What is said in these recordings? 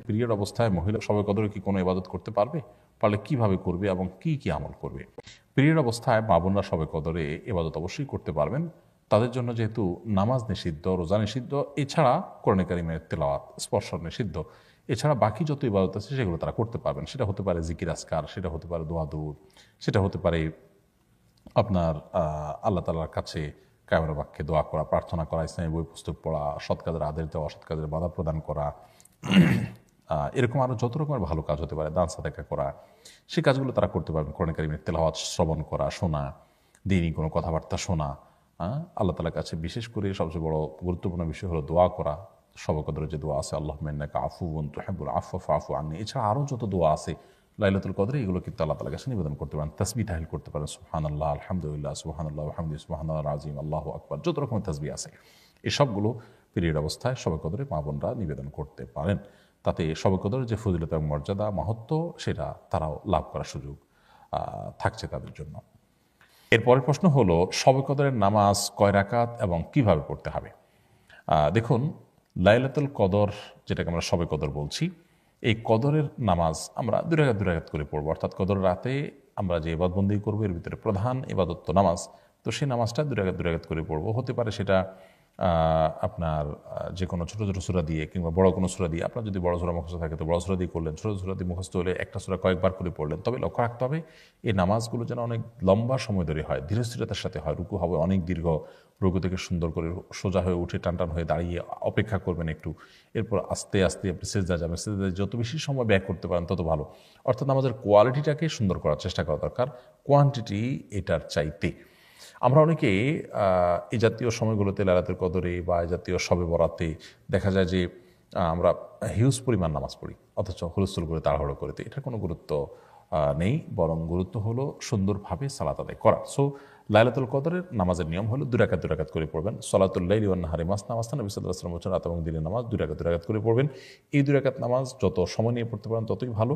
Period অবস্থায় মহিলা শবে কদরে কি কোনো ইবাদত করতে পারবে? পারলে কিভাবে করবে এবং কি কি আমল করবে? পিরিয়ড অবস্থায় মা বোনরা শবে কদরে ইবাদত অবশ্যই করতে পারবেন। তাদের জন্য যেহেতু নামাজ নিষিদ্ধ, রোজা নিষিদ্ধ, এছাড়া কোরআনে কারিমের তেলাওয়াত স্পর্শ নিষিদ্ধ, এছাড়া বাকি যত ইবাদত আছে সেগুলো তারা করতে পারবেন। সেটা হতে পারে জিকির আসকার, সেটা হতে পারে দোয়া দুরূদ, সেটা হতে পারে আপনার আল্লাহ তাআলার কাছে কায়মের বাক্যে দোয়া করা, প্রার্থনা করা, ইসলামী বই পুস্তক পড়া, সৎ কাজের আদেশ দেওয়া, অসৎ কাজের বাধা প্রদান করা, এরকম আরও যত রকমের ভালো কাজ হতে পারে, দান সাদাকা করা, সেই কাজগুলো তারা করতে পারবেন। কোরআন কারিমের তেলাওয়াত শ্রবণ করা, শোনা, দিনই কোনো কথাবার্তা শোনা, আল্লাহ তাআলার কাছে বিশেষ করে সবচেয়ে বড় গুরুত্বপূর্ণ বিষয় হলো দোয়া করা। শবে কদরের যে দোয়া আছে, আল্লাহুম্মা ইন্নাকা আফুউন তুহিব্বুল আফওয়া ফাআফু আন্নী, এছাড়া আরও যত দোয়া আছে লাইলাতুল কদরে, এগুলো কিন্তু আল্লাহ তাআলার কাছে নিবেদন করতে পারেন। তাসবিহ তাহলিল করতে পারেন, সুবহানাল্লাহ, আলহামদুলিল্লাহ, সুবহানাল্লাহ ওয়া বিহামদিহি, সুবহানাল্লাহিল আযীম, আল্লাহু আকবার, যত রকমের তাসবিহ আছে এসবগুলো পিরিয়ড অবস্থায় শবে কদরে মা বোনরা নিবেদন করতে পারেন। তাতে শবে কদরের যে ফজিলত এবং মর্যাদা, মাহাত্ম্য, সেটা তারাও লাভ করার সুযোগ থাকছে তাদের জন্য। এরপরের প্রশ্ন হলো, শবে কদরের নামাজ কয় রাকাত এবং কিভাবে পড়তে হবে? দেখুন, লাইলাতুল কদর, যেটাকে আমরা শবে কদর বলছি, এই কদরের নামাজ আমরা দুই রাকাত করে পড়বো। অর্থাৎ কদর রাতে আমরা যে ইবাদতবন্দি করবো, এর ভিতরে প্রধান ইবাদত তো নামাজ। তো সেই নামাজটা দুই রাকাত করে পড়বো। হতে পারে সেটা আপনার যে কোনো ছোটো ছোটো সূরা দিয়ে, কিংবা বড় কোনো সূরা দিয়ে। আপনার যদি বড় সূরা মুখস্থ থাকে তো বড় সূরা দিয়ে করলেন, ছোটো সূরা দিয়ে মুখস্থ হলে একটা সূরা কয়েকবার করে পড়লেন। তবে লক্ষ্য রাখতে হবে এই নামাজগুলো যেন অনেক লম্বা সময় ধরে হয়, ধীরস্থিরতার সাথে হয়। রুকু হবে অনেক দীর্ঘ, রুকু থেকে সুন্দর করে সোজা হয়ে উঠে টান হয়ে দাঁড়িয়ে অপেক্ষা করবেন একটু, এরপর আস্তে আস্তে আপনি সিজদা যাবেন। সিজদায় যত বেশি সময় ব্যয় করতে পারেন তত ভালো। অর্থাৎ আমাদের কোয়ালিটিটাকে সুন্দর করার চেষ্টা করা দরকার, কোয়ান্টিটি এটার চাইতে। আমরা অনেকে এই জাতীয় সময়গুলোতে, লাইলাতুল কদরে বা এই জাতীয় শবে বরাতে দেখা যায় যে আমরা হিউজ পরিমাণ নামাজ পড়ি, অথচ হুলস্থুল করে তাড়াহুড়ো করে। এটার কোনো গুরুত্ব নেই, বরং গুরুত্ব হলো সুন্দরভাবে সালাত আদায় করা। সো লাইলাতুল কদরের নামাজের নিয়ম হলো দুই রাকাত করে পড়বেন। সলাতুল লাইলি ওয়ান নাহারি মাসনা মাসনা, নবী সাল্লাল্লাহু আলাইহি ওয়াসাল্লাম বলেছেন রাত এবং দিনের নামাজ দুই রাকাত করে পড়বেন। এই দুই রাকাত নামাজ যত সময় নিয়ে পড়তে পারেন ততই ভালো।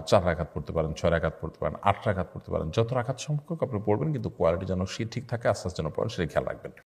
4 রাকাত পড়তে পারেন, 6 রাকাত পড়তে পারেন, 8 রাকাত পড়তে পারেন, যত রাকাত সংখ্যক আপনি পড়বেন, কিন্তু কোয়ালিটি যেন সে ঠিক থাকে, আস্তে আস্তে যেন পড়েন, সেটা খেয়াল রাখবেন।